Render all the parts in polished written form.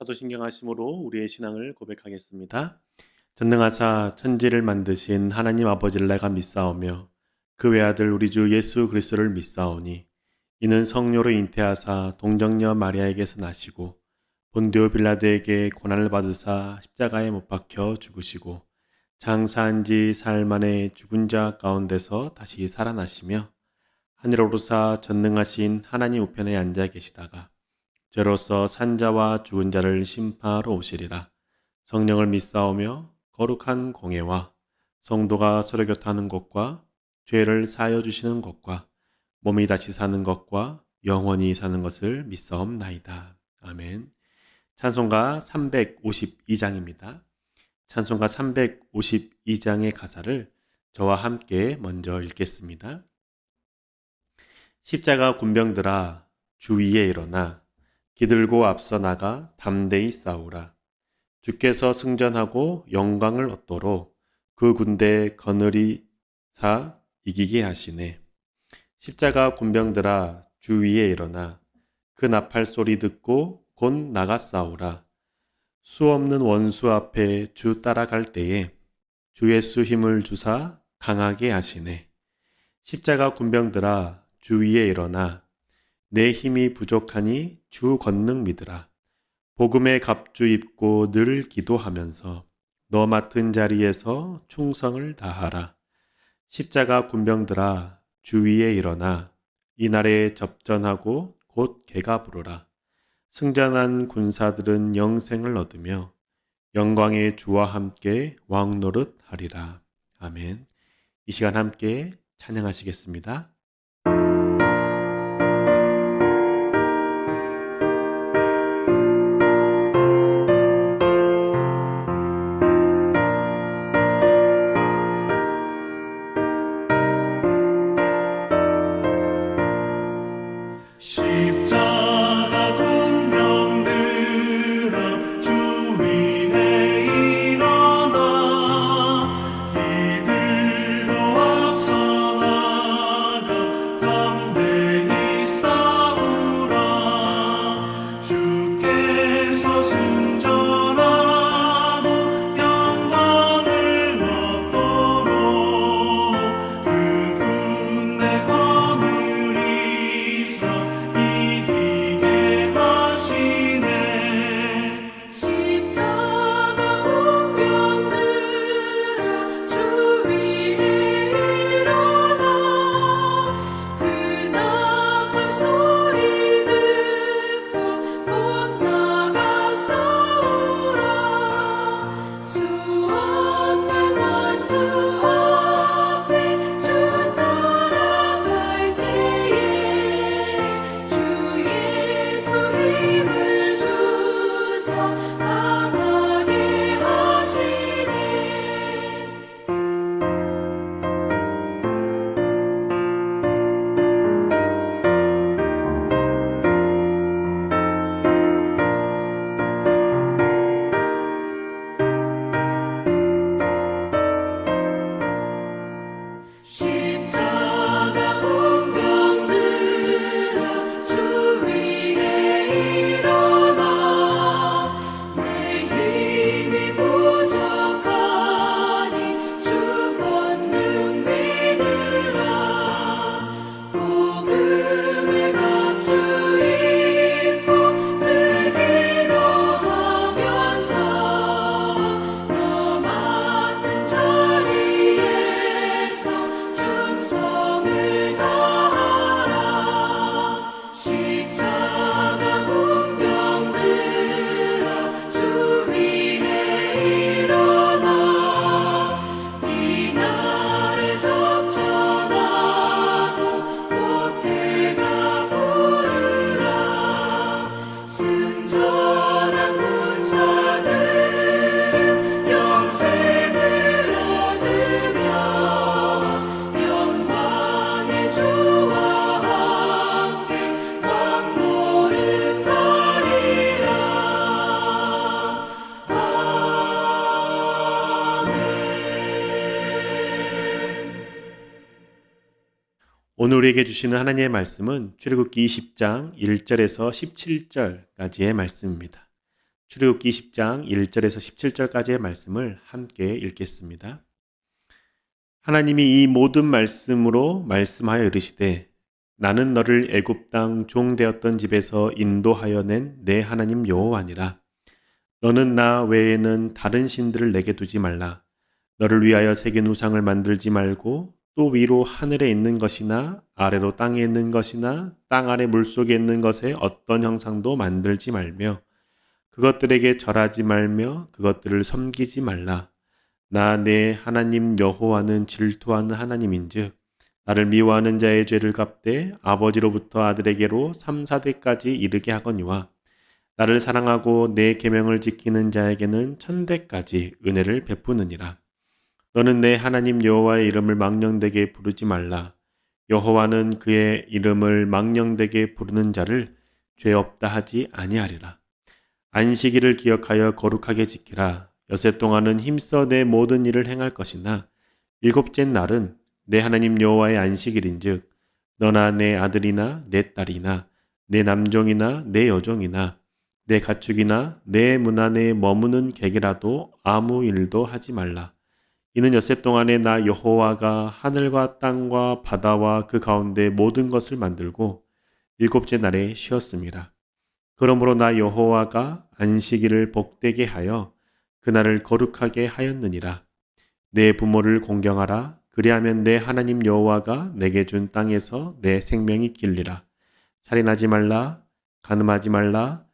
사도신경하심으로 우리의 신앙을 고백하겠습니다. 전능하사 천지를 만드신 하나님 아버지를 내가 믿사오며 그 외아들 우리 주 예수 그리스도를 믿사오니 이는 성녀로 잉태하사 동정녀 마리아에게서 나시고 본디오 빌라도에게 고난을 받으사 십자가에 못 박혀 죽으시고 장사한 지 사흘 만에 죽은 자 가운데서 다시 살아나시며 하늘 오르사 전능하신 하나님 우편에 앉아 계시다가 저로서 산자와 죽은 자를 심판하러 오시리라. 성령을 믿사오며 거룩한 공예와 성도가 서로 교통하는 것과 죄를 사하여 주시는 것과 몸이 다시 사는 것과 영원히 사는 것을 믿사옵나이다. 아멘. 찬송가 352장입니다. 찬송가 352장의 가사를 저와 함께 먼저 읽겠습니다. 십자가 군병들아 주 위에 일어나 기들고 앞서 나가 담대히 싸우라. 주께서 승전하고 영광을 얻도록 그 군대 거느리사 이기게 하시네. 십자가 군병들아 주 위에 일어나 그 나팔 소리 듣고 곧 나가 싸우라. 수 없는 원수 앞에 주 따라갈 때에 주 예수 힘을 주사 강하게 하시네. 십자가 군병들아 주 위에 일어나 내 힘이 부족하니 주 권능 믿으라. 복음의 갑주 입고 늘 기도하면서 너 맡은 자리에서 충성을 다하라. 십자가 군병들아 주 위에 일어나 이날에 접전하고 곧 개가 부르라. 승전한 군사들은 영생을 얻으며 영광의 주와 함께 왕노릇 하리라. 아멘. 이 시간 함께 찬양하시겠습니다. 십자가 군병들아 주 위에 일어나 기들고 앞서 나가 담대히 싸우라. 주께서 승전하고 영광을 얻도록 그 군대 거느리사 이기게 하시네. 십자가 군병들아 주 위에 일어나 그 나팔 소리 듣고 곧 나가 싸우라. 수 없는 원수 앞에 주 따라갈 때에 주 예수 힘을 주사 강하게 하시네. 십자가 군병들아 주 위에 일어나 내 힘이 부족하니 주 권능 믿으라. 복음의 갑주 입고 늘 기도하면서 너 맡은 자리에서 충성을 다하라. 십자가 군병들아 주 위에 일어나 이날에 접전하고 곧 개가 부르라. 승전한 군사들은 영생을 얻으며 영광의 주와 함께 왕노릇하리라. 아멘. 오늘 우리에게 주시는 하나님의 말씀은 출애굽기 20장 1절에서 17절까지의 말씀입니다. 출애굽기 10장 1절에서 17절까지의 말씀을 함께 읽겠습니다. 하나님이 이 모든 말씀으로 말씀하여 이르시되 나는 너를 애굽 땅 종되었던 집에서 인도하여 낸 내 하나님 여호와니라. 너는 나 외에는 다른 신들을 내게 두지 말라. 너를 위하여 새긴 우상을 만들지 말고 또 위로 하늘에 있는 것이나 아래로 땅에 있는 것이나 땅 아래 물속에 있는 것에 어떤 형상도 만들지 말며 그것들에게 절하지 말며 그것들을 섬기지 말라. 나 내 하나님 여호와는 질투하는 하나님인즉 나를 미워하는 자의 죄를 갚되 아버지로부터 아들에게로 3, 4대까지 이르게 하거니와 나를 사랑하고 내 계명을 지키는 자에게는 1000대까지 은혜를 베푸느니라. 너는 내 하나님 여호와의 이름을 망령되게 부르지 말라. 여호와는 그의 이름을 망령되게 부르는 자를 죄 없다 하지 아니하리라. 안식일을 기억하여 거룩하게 지키라. 여섯 동안은 힘써 내 모든 일을 행할 것이나 일곱째 날은 내 하나님 여호와의 안식일인즉 너나 내 아들이나 내 딸이나 내 남종이나 내 여종이나 내 가축이나 내 문 안에 머무는 객이라도 아무 일도 하지 말라. 이는 엿새 동안에 나 여호와가 하늘과 땅과 바다와 그 가운데 모든 것을 만들고 일곱째 날에 쉬었습니다. 그러므로 나 여호와가 안식일을 복되게 하여 그날을 거룩하게 하였느니라. 내 부모를 공경하라. 그리하면 내 하나님 여호와가 내게 준 땅에서 내 생명이 길리라. 살인하지 말라. 간음하지 말라.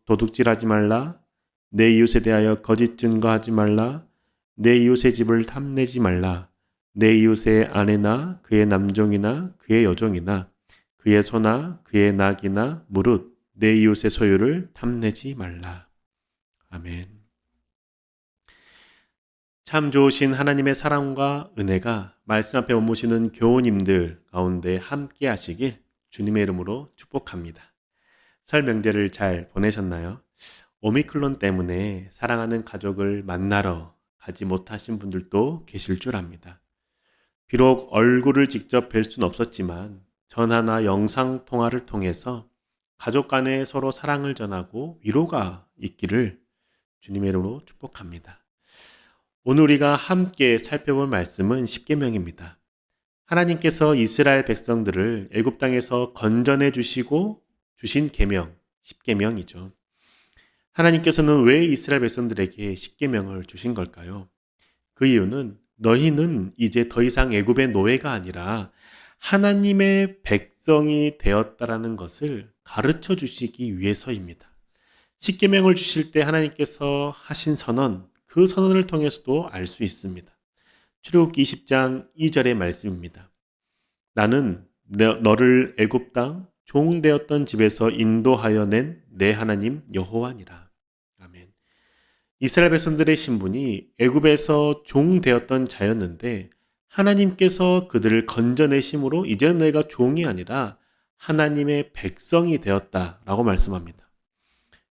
도둑질하지 말라. 내 이웃에 대하여 거짓 증거하지 말라. 내 이웃의 집을 탐내지 말라. 내 이웃의 아내나 그의 남종이나 그의 여종이나 그의 소나 그의 낙이나 무릇 내 이웃의 소유를 탐내지 말라. 아멘. 참 좋으신 하나님의 사랑과 은혜가 말씀 앞에 못 모시는 교우님들 가운데 함께 하시길 주님의 이름으로 축복합니다. 설 명절을 잘 보내셨나요? 오미크론 때문에 사랑하는 가족을 만나러 가지 못하신 분들도 계실 줄 압니다. 비록 얼굴을 직접 뵐 수는 없었지만 전화나 영상 통화를 통해서 가족 간에 서로 사랑을 전하고 위로가 있기를 주님의 이름으로 축복합니다. 오늘 우리가 함께 살펴볼 말씀은 십계명입니다. 하나님께서 이스라엘 백성들을 애굽 땅에서 건져내 주시고 주신 계명, 십계명이죠. 하나님께서는 왜 이스라엘 백성들에게 십계명을 주신 걸까요? 그 이유는 너희는 이제 더 이상 애굽의 노예가 아니라 하나님의 백성이 되었다라는 것을 가르쳐 주시기 위해서입니다. 십계명을 주실 때 하나님께서 하신 선언, 그 선언을 통해서도 알 수 있습니다. 출애굽기 20장 2절의 말씀입니다. 나는 너를 애굽 땅 종되었던 집에서 인도하여 낸 내 하나님 여호와니라. 아멘. 이스라엘 백성들의 신분이 애굽에서 종되었던 자였는데 하나님께서 그들을 건져내심으로 이제는 너희가 종이 아니라 하나님의 백성이 되었다라고 말씀합니다.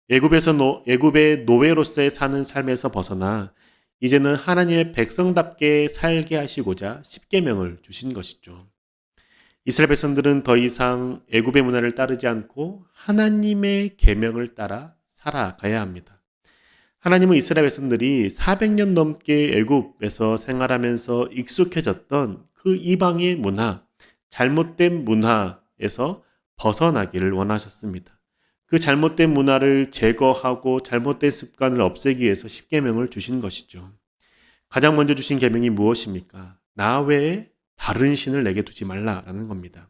애굽의 노예로서의 사는 삶에서 벗어나 이제는 하나님의 백성답게 살게 하시고자 십계명을 주신 것이죠. 이스라엘 백성들은 더 이상 애굽의 문화를 따르지 않고 하나님의 계명을 따라 살아가야 합니다. 하나님은 이스라엘 백성들이 400년 넘게 애굽에서 생활하면서 익숙해졌던 그 이방의 문화, 잘못된 문화에서 벗어나기를 원하셨습니다. 그 잘못된 문화를 제거하고 잘못된 습관을 없애기 위해서 십계명을 주신 것이죠. 가장 먼저 주신 계명이 무엇입니까? 나 외에 다른 신을 내게 두지 말라라는 겁니다.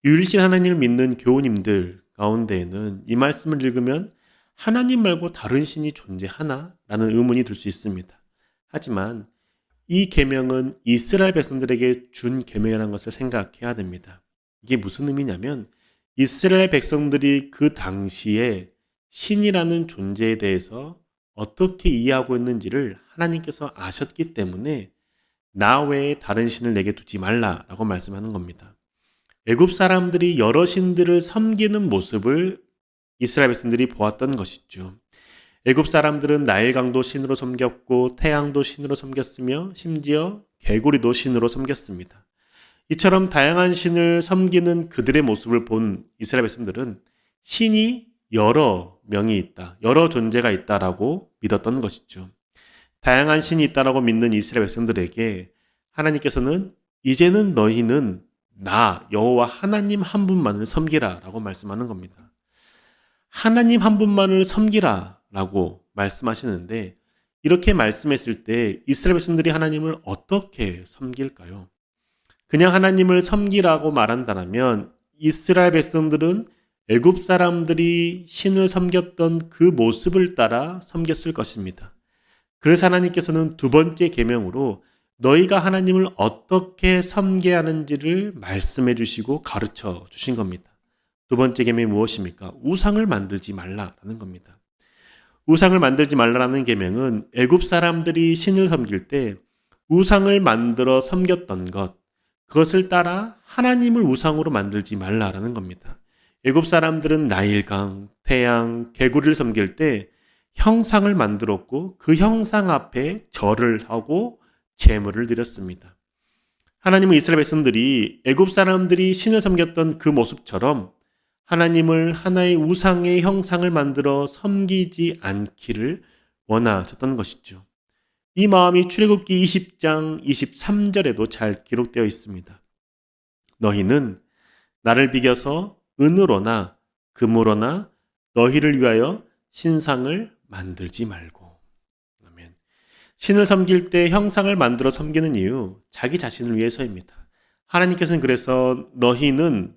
유일신 하나님을 믿는 교우님들 가운데에는 이 말씀을 읽으면 하나님 말고 다른 신이 존재하나? 라는 의문이 들 수 있습니다. 하지만 이 계명은 이스라엘 백성들에게 준 계명이라는 것을 생각해야 됩니다. 이게 무슨 의미냐면 이스라엘 백성들이 그 당시에 신이라는 존재에 대해서 어떻게 이해하고 있는지를 하나님께서 아셨기 때문에 나 외에 다른 신을 내게 두지 말라라고 말씀하는 겁니다. 애굽 사람들이 여러 신들을 섬기는 모습을 이스라엘 백성들이 보았던 것이죠. 애굽 사람들은 나일강도 신으로 섬겼고 태양도 신으로 섬겼으며 심지어 개구리도 신으로 섬겼습니다. 이처럼 다양한 신을 섬기는 그들의 모습을 본 이스라엘 백성들은 신이 여러 명이 있다, 여러 존재가 있다라고 믿었던 것이죠. 다양한 신이 있다라고 믿는 이스라엘 백성들에게 하나님께서는 이제는 너희는 나 여호와 하나님 한 분만을 섬기라라고 말씀하는 겁니다. 하나님 한 분만을 섬기라라고 말씀하시는데, 이렇게 말씀했을 때 이스라엘 백성들이 하나님을 어떻게 섬길까요? 그냥 하나님을 섬기라고 말한다면 이스라엘 백성들은 애굽 사람들이 신을 섬겼던 그 모습을 따라 섬겼을 것입니다. 그래서 하나님께서는 두 번째 계명으로 너희가 하나님을 어떻게 섬겨야 하는지를 말씀해 주시고 가르쳐 주신 겁니다. 두 번째 계명이 무엇입니까? 우상을 만들지 말라라는 겁니다. 우상을 만들지 말라라는 계명은 애굽 사람들이 신을 섬길 때 우상을 만들어 섬겼던 것, 그것을 따라 하나님을 우상으로 만들지 말라라는 겁니다. 애굽 사람들은 나일강, 태양, 개구리를 섬길 때 형상을 만들었고 그 형상 앞에 절을 하고 제물을 드렸습니다. 하나님은 이스라엘 백성들이 애굽 사람들이 신을 섬겼던 그 모습처럼 하나님을 하나의 우상의 형상을 만들어 섬기지 않기를 원하셨던 것이죠. 이 마음이 출애굽기 20장 23절에도 잘 기록되어 있습니다. 너희는 나를 비겨서 은으로나 금으로나 너희를 위하여 신상을 만들지 말고. 아멘. 신을 섬길 때 형상을 만들어 섬기는 이유, 자기 자신을 위해서입니다. 하나님께서는 그래서 너희는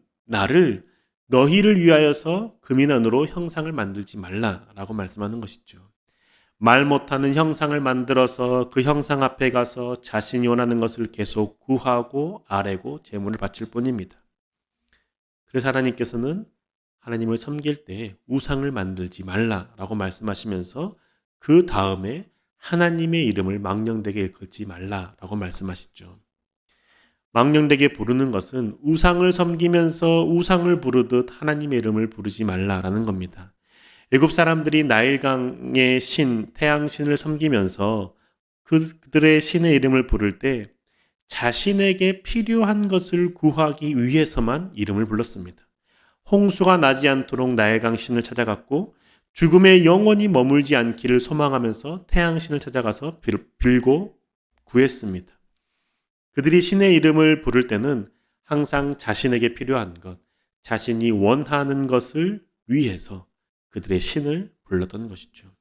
너희를 위하여서 금이나 은으로 형상을 만들지 말라라고 말씀하는 것이죠. 말 못하는 형상을 만들어서 그 형상 앞에 가서 자신이 원하는 것을 계속 구하고 아뢰고 제물을 바칠 뿐입니다. 그래서 하나님께서는 하나님을 섬길 때 우상을 만들지 말라라고 말씀하시면서 그 다음에 하나님의 이름을 망령되게 일컫지 말라라고 말씀하시죠. 망령되게 부르는 것은 우상을 섬기면서 우상을 부르듯 하나님의 이름을 부르지 말라라는 겁니다. 애굽 사람들이 나일강의 신, 태양신을 섬기면서 그들의 신의 이름을 부를 때 자신에게 필요한 것을 구하기 위해서만 이름을 불렀습니다. 홍수가 나지 않도록 나일강 신을 찾아갔고 죽음에 영원히 머물지 않기를 소망하면서 태양신을 찾아가서 빌고 구했습니다. 그들이 신의 이름을 부를 때는 항상 자신에게 필요한 것, 자신이 원하는 것을 위해서 그들의 신을 불렀던 것이죠.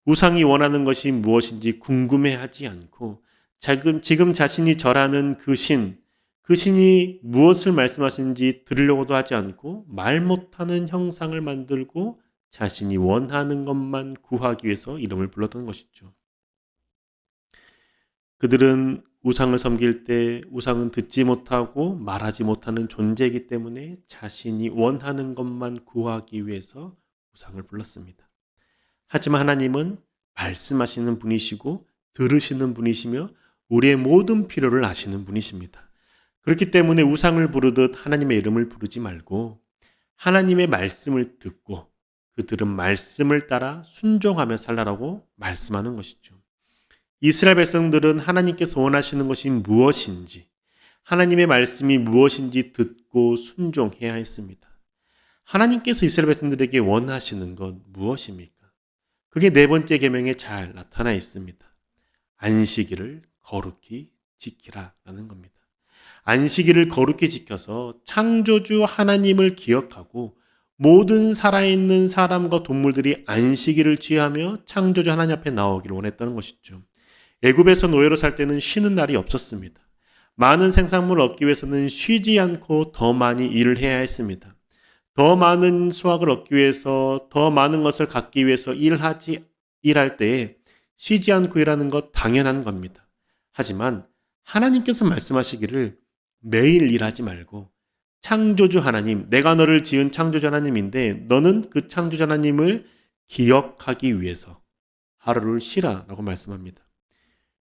우상이 원하는 것이 무엇인지 궁금해하지 않고 지금 자신이 절하는 그 신이 무엇을 말씀하시는지 들으려고도 하지 않고 말 못하는 형상을 만들고 자신이 원하는 것만 구하기 위해서 이름을 불렀던 것이죠. 그들은 우상을 섬길 때 우상은 듣지 못하고 말하지 못하는 존재이기 때문에 자신이 원하는 것만 구하기 위해서 우상을 불렀습니다. 하지만 하나님은 말씀하시는 분이시고 들으시는 분이시며 우리의 모든 필요를 아시는 분이십니다. 그렇기 때문에 우상을 부르듯 하나님의 이름을 부르지 말고 하나님의 말씀을 듣고 그 들은 말씀을 따라 순종하며 살라라고 말씀하는 것이죠. 이스라엘 백성들은 하나님께서 원하시는 것이 무엇인지, 하나님의 말씀이 무엇인지 듣고 순종해야 했습니다. 하나님께서 이스라엘 백성들에게 원하시는 건 무엇입니까? 그게 네 번째 계명에 잘 나타나 있습니다. 안식일을 거룩히 지키라라는 겁니다. 안식일을 거룩히 지켜서 창조주 하나님을 기억하고 모든 살아있는 사람과 동물들이 안식일을 취하며 창조주 하나님 앞에 나오기를 원했다는 것이죠. 애굽에서 노예로 살 때는 쉬는 날이 없었습니다. 많은 생산물을 얻기 위해서는 쉬지 않고 더 많이 일을 해야 했습니다. 더 많은 수확을 얻기 위해서 더 많은 것을 갖기 위해서 일할 때에 쉬지 않고 일하는 것 당연한 겁니다. 하지만 하나님께서 말씀하시기를 매일 일하지 말고 창조주 하나님, 내가 너를 지은 창조주 하나님인데 너는 그 창조주 하나님을 기억하기 위해서 하루를 쉬라라고 말씀합니다.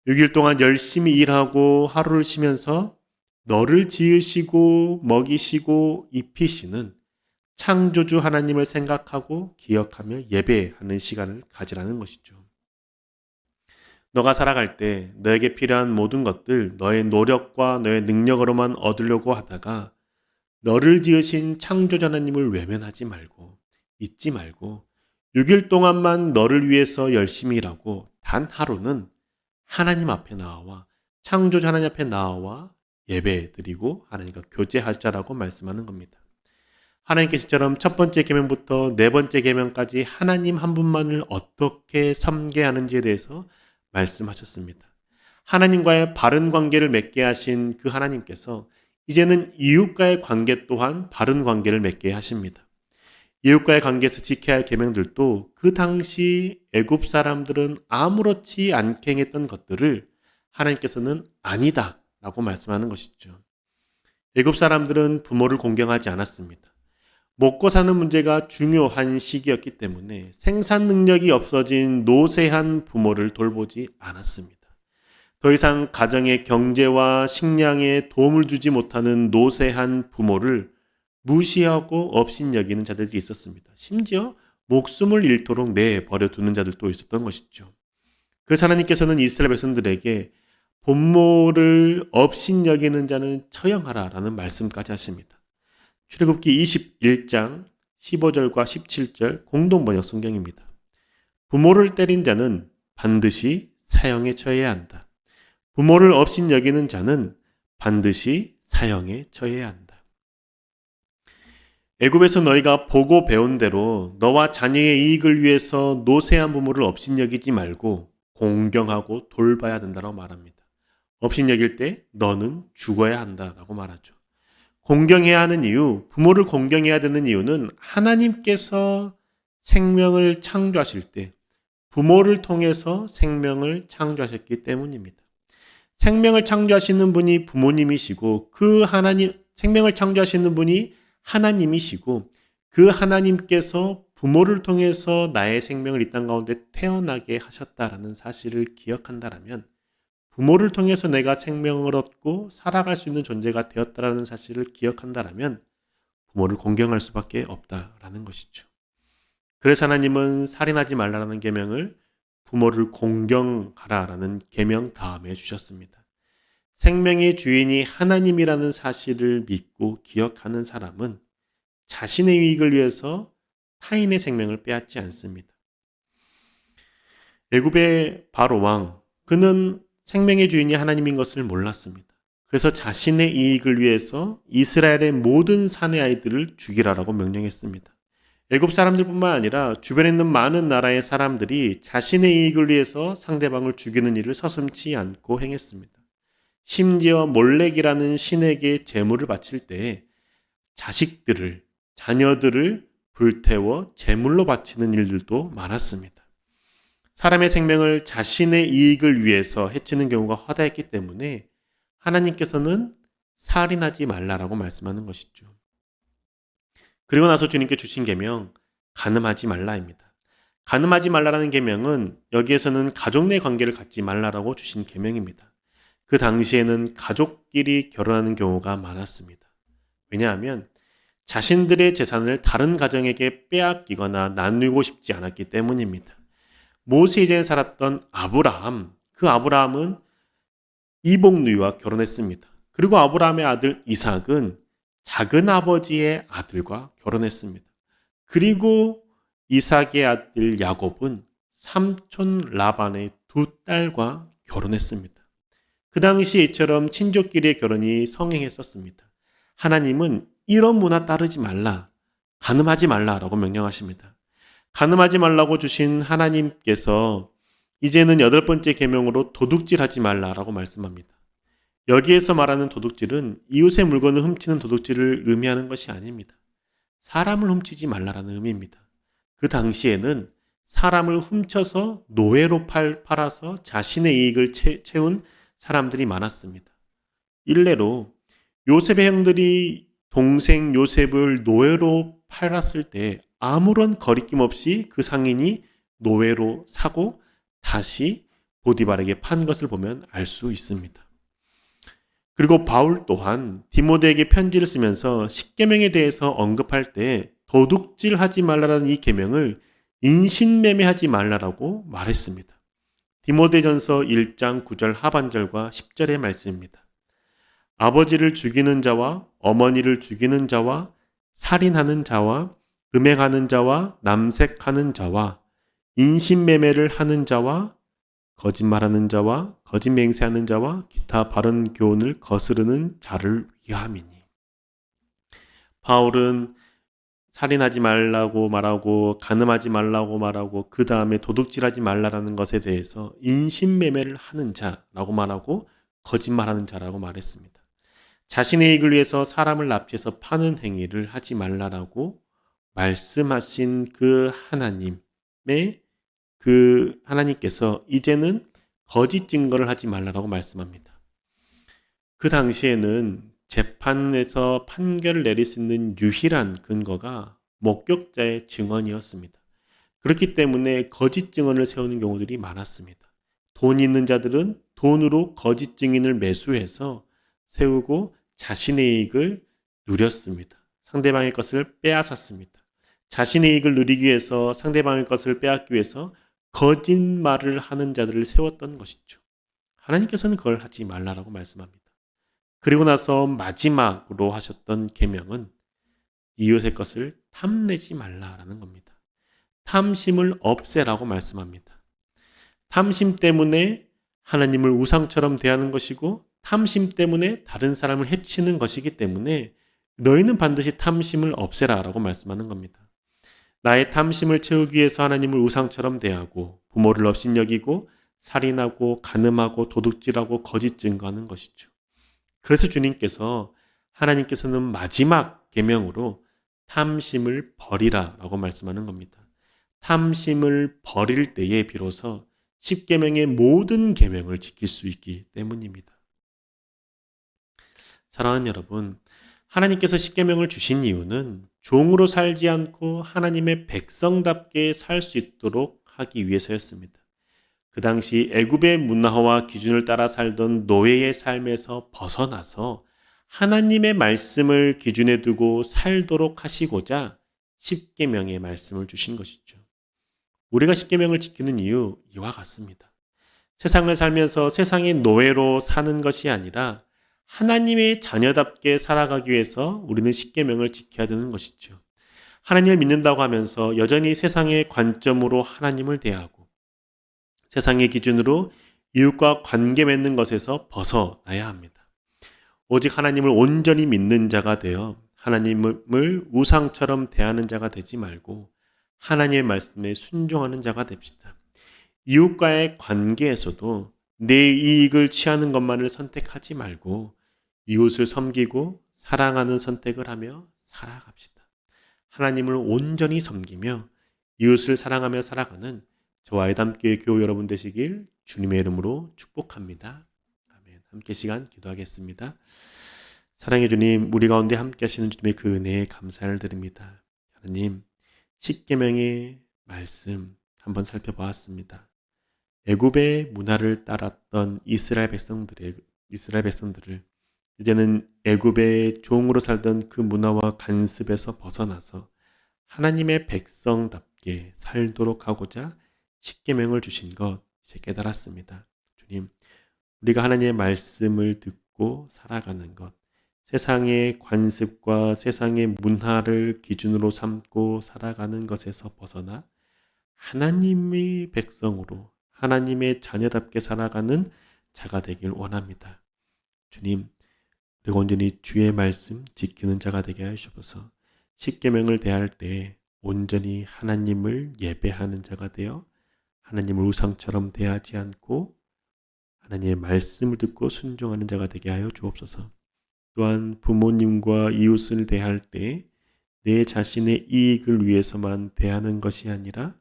6일 동안 열심히 일하고 하루를 쉬면서 너를 지으시고 먹이시고 입히시는 창조주 하나님을 생각하고 기억하며 예배하는 시간을 가지라는 것이죠. 너가 살아갈 때 너에게 필요한 모든 것들 너의 노력과 너의 능력으로만 얻으려고 하다가 너를 지으신 창조주 하나님을 외면하지 말고 잊지 말고 6일 동안만 너를 위해서 열심히 일하고 단 하루는 하나님 앞에 나와 창조주 하나님 앞에 나와 예배 드리고 하나님과 교제하자라고 말씀하는 겁니다. 하나님께서 이처럼 첫 번째 계명부터 네 번째 계명까지 하나님 한 분만을 어떻게 섬겨야 하는지에 대해서 말씀하셨습니다. 하나님과의 바른 관계를 맺게 하신 그 하나님께서 이제는 이웃과의 관계 또한 바른 관계를 맺게 하십니다. 이웃과의 관계에서 지켜야 할 계명들도 그 당시 애굽 사람들은 아무렇지 않게 행했던 것들을 하나님께서는 아니다라고 말씀하는 것이죠. 애굽 사람들은 부모를 공경하지 않았습니다. 먹고 사는 문제가 중요한 시기였기 때문에 생산 능력이 없어진 노쇠한 부모를 돌보지 않았습니다. 더 이상 가정의 경제와 식량에 도움을 주지 못하는 노쇠한 부모를 무시하고 업신여기는 자들이 있었습니다. 심지어 목숨을 잃도록 내버려 두는 자들도 있었던 것이죠. 그 하나님께서는 이스라엘 백성들에게 부모를 업신여기는 자는 처형하라라는 말씀까지 하십니다. 출애굽기 21장 15절과 17절 공동번역 성경입니다. 부모를 때린 자는 반드시 사형에 처해야 한다. 부모를 업신여기는 자는 반드시 사형에 처해야 한다. 애굽에서 너희가 보고 배운 대로 너와 자녀의 이익을 위해서 노쇠한 부모를 업신여기지 말고 공경하고 돌봐야 된다고 말합니다. 업신여길 때 너는 죽어야 한다라고 말하죠. 공경해야 하는 이유, 부모를 공경해야 되는 이유는 하나님께서 생명을 창조하실 때 부모를 통해서 생명을 창조하셨기 때문입니다. 생명을 창조하시는 분이 부모님이시고 그 하나님, 생명을 창조하시는 분이 하나님이시고 그 하나님께서 부모를 통해서 나의 생명을 이 땅 가운데 태어나게 하셨다라는 사실을 기억한다라면 부모를 통해서 내가 생명을 얻고 살아갈 수 있는 존재가 되었다라는 사실을 기억한다라면 부모를 공경할 수밖에 없다라는 것이죠. 그래서 하나님은 살인하지 말라라는 계명을 부모를 공경하라라는 계명 다음에 주셨습니다. 생명의 주인이 하나님이라는 사실을 믿고 기억하는 사람은 자신의 이익을 위해서 타인의 생명을 빼앗지 않습니다. 애굽의 바로 왕, 그는 생명의 주인이 하나님인 것을 몰랐습니다. 그래서 자신의 이익을 위해서 이스라엘의 모든 사내 아이들을 죽이라라고 명령했습니다. 애굽 사람들뿐만 아니라 주변에 있는 많은 나라의 사람들이 자신의 이익을 위해서 상대방을 죽이는 일을 서슴지 않고 행했습니다. 심지어 몰렉이라는 신에게 제물을 바칠 때 자식들을, 자녀들을 불태워 제물로 바치는 일들도 많았습니다. 사람의 생명을 자신의 이익을 위해서 해치는 경우가 허다했기 때문에 하나님께서는 살인하지 말라라고 말씀하는 것이죠. 그리고 나서 주님께 주신 계명, 간음하지 말라입니다. 간음하지 말라라는 계명은 여기에서는 가족 내 관계를 갖지 말라라고 주신 계명입니다. 그 당시에는 가족끼리 결혼하는 경우가 많았습니다. 왜냐하면 자신들의 재산을 다른 가정에게 빼앗기거나 나누고 싶지 않았기 때문입니다. 모세 이전에 살았던 아브라함, 그 아브라함은 이복누이와 결혼했습니다. 그리고 아브라함의 아들 이삭은 작은 아버지의 아들과 결혼했습니다. 그리고 이삭의 아들 야곱은 삼촌 라반의 두 딸과 결혼했습니다. 그 당시 이처럼 친족끼리의 결혼이 성행했었습니다. 하나님은 이런 문화 따르지 말라, 간음하지 말라라고 명령하십니다. 간음하지 말라고 주신 하나님께서 이제는 8번째 계명으로 도둑질하지 말라라고 말씀합니다. 여기에서 말하는 도둑질은 이웃의 물건을 훔치는 도둑질을 의미하는 것이 아닙니다. 사람을 훔치지 말라라는 의미입니다. 그 당시에는 사람을 훔쳐서 노예로 팔아서 자신의 이익을 채운 사람들이 많았습니다. 일례로 요셉의 형들이 동생 요셉을 노예로 팔았을 때 아무런 거리낌 없이 그 상인이 노예로 사고 다시 보디발에게 판 것을 보면 알 수 있습니다. 그리고 바울 또한 디모데에게 편지를 쓰면서 십계명에 대해서 언급할 때 도둑질하지 말라라는 이 계명을 인신매매하지 말라라고 말했습니다. 디모데전서 1장 9절 하반절과 10절의 말씀입니다. 아버지를 죽이는 자와 어머니를 죽이는 자와 살인하는 자와 음행하는 자와 남색하는 자와 인신매매를 하는 자와 거짓말하는 자와 거짓 맹세하는 자와 기타 바른 교훈을 거스르는 자를 위함이니. 바울은 살인하지 말라고 말하고 간음하지 말라고 말하고 그 다음에 도둑질하지 말라라는 것에 대해서 인신매매를 하는 자라고 말하고 거짓말하는 자라고 말했습니다. 자신의 이익을 위해서 사람을 납치해서 파는 행위를 하지 말라라고 말씀하신 그 하나님께서 이제는 거짓 증거를 하지 말라라고 말씀합니다. 그 당시에는 재판에서 판결을 내릴 수 있는 유일한 근거가 목격자의 증언이었습니다. 그렇기 때문에 거짓 증언을 세우는 경우들이 많았습니다. 돈 있는 자들은 돈으로 거짓 증인을 매수해서 세우고 자신의 이익을 누렸습니다. 상대방의 것을 빼앗았습니다. 자신의 이익을 누리기 위해서 상대방의 것을 빼앗기 위해서 거짓말을 하는 자들을 세웠던 것이죠. 하나님께서는 그걸 하지 말라라고 말씀합니다. 그리고 나서 마지막으로 하셨던 계명은 이웃의 것을 탐내지 말라라는 겁니다. 탐심을 없애라고 말씀합니다. 탐심 때문에 하나님을 우상처럼 대하는 것이고 탐심 때문에 다른 사람을 해치는 것이기 때문에 너희는 반드시 탐심을 없애라라고 말씀하는 겁니다. 나의 탐심을 채우기 위해서 하나님을 우상처럼 대하고 부모를 업신여기고 살인하고 간음하고 도둑질하고 거짓 증거하는 것이죠. 그래서 하나님께서는 마지막 계명으로 탐심을 버리라라고 말씀하는 겁니다. 탐심을 버릴 때에 비로소 10계명의 모든 계명을 지킬 수 있기 때문입니다. 사랑하는 여러분, 하나님께서 10계명을 주신 이유는 종으로 살지 않고 하나님의 백성답게 살 수 있도록 하기 위해서였습니다. 그 당시 애굽의 문화와 기준을 따라 살던 노예의 삶에서 벗어나서 하나님의 말씀을 기준에 두고 살도록 하시고자 10계명의 말씀을 주신 것이죠. 우리가 10계명을 지키는 이유 이와 같습니다. 세상을 살면서 세상의 노예로 사는 것이 아니라 하나님의 자녀답게 살아가기 위해서 우리는 10계명을 지켜야 되는 것이죠. 하나님을 믿는다고 하면서 여전히 세상의 관점으로 하나님을 대하고 세상의 기준으로 이웃과 관계 맺는 것에서 벗어나야 합니다. 오직 하나님을 온전히 믿는 자가 되어 하나님을 우상처럼 대하는 자가 되지 말고 하나님의 말씀에 순종하는 자가 됩시다. 이웃과의 관계에서도 내 이익을 취하는 것만을 선택하지 말고 이웃을 섬기고 사랑하는 선택을 하며 살아갑시다. 하나님을 온전히 섬기며 이웃을 사랑하며 살아가는 저와 아이담교회 교우 여러분 되시길 주님의 이름으로 축복합니다. 아멘. 함께 시간 기도하겠습니다. 사랑해 주님, 우리 가운데 함께 하시는 주님의 그 은혜에 감사를 드립니다. 하나님, 10계명의 말씀 한번 살펴보았습니다. 애굽의 문화를 따랐던 이스라엘 백성들을 이제는 애굽의 종으로 살던 그 문화와 간습에서 벗어나서 하나님의 백성답게 살도록 하고자 10계명을 주신 것 이제 깨달았습니다. 주님, 우리가 하나님의 말씀을 듣고 살아가는 것, 세상의 관습과 세상의 문화를 기준으로 삼고 살아가는 것에서 벗어나 하나님의 백성으로 하나님의 자녀답게 살아가는 자가 되길 원합니다. 주님, 우리가 온전히 주의 말씀 지키는 자가 되게 하시옵소서. 10계명을 대할 때 온전히 하나님을 예배하는 자가 되어 하나님을 우상처럼 대하지 않고 하나님의 말씀을 듣고 순종하는 자가 되게 하여 주옵소서. 또한 부모님과 이웃을 대할 때 내 자신의 이익을 위해서만 대하는 것이 아니라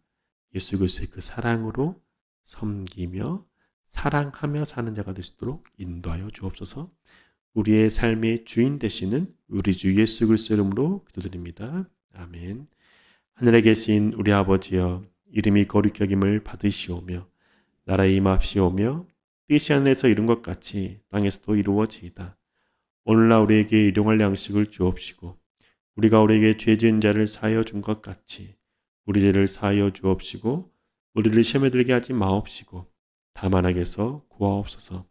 예수 그리스도의 그 사랑으로 섬기며 사랑하며 사는 자가 될 수 있도록 인도하여 주옵소서. 우리의 삶의 주인 되시는 우리 주 예수 그리스도 이름으로 기도드립니다. 아멘. 하늘에 계신 우리 아버지여, 이름이 거룩히 여김을 받으시오며 나라에 임합시오며 뜻이 하늘에서 이룬 것 같이 땅에서도 이루어지이다. 오늘날 우리에게 일용할 양식을 주옵시고 우리가 우리에게 죄 지은 자를 사하여 준 것 같이 우리 죄를 사하여 주옵시고 우리를 시험에 들게 하지 마옵시고 다만 악에서 구하옵소서.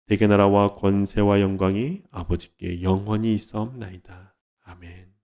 대개 나라와 권세와 영광이 아버지께 영원히 있사옵나이다. 아멘.